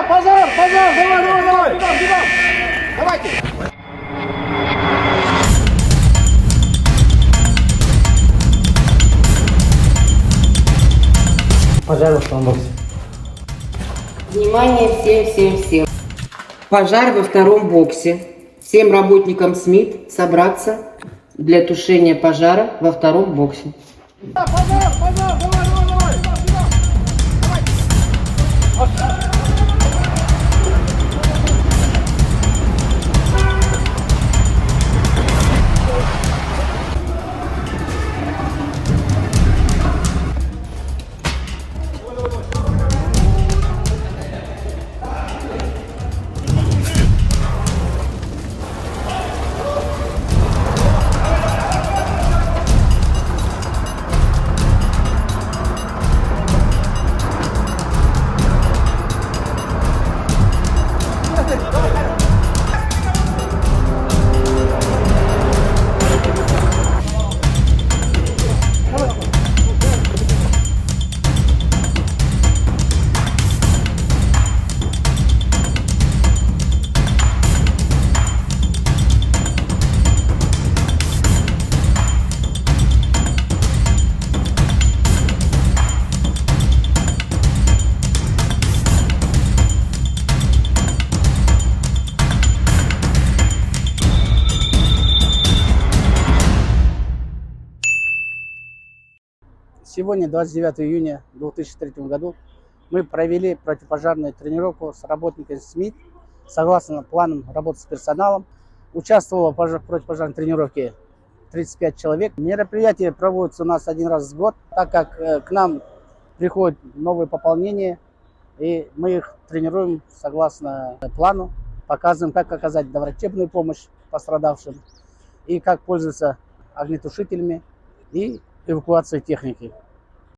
Пожар! Давай! Бегом! Давайте! Пожар во втором боксе. Внимание всем. Пожар во втором боксе. Всем работникам СМИТ собраться для тушения пожара во втором боксе. Пожар! Давай! Сегодня, 29 июня 2003 году, мы провели противопожарную тренировку с работниками СМИТ согласно планам работы с персоналом. Участвовало в противопожарной тренировке 35 человек. Мероприятие проводится у нас один раз в год, так как к нам приходят новые пополнения, и мы их тренируем согласно плану, показываем, как оказать доврачебную помощь пострадавшим и как пользоваться огнетушителями и эвакуацией техники.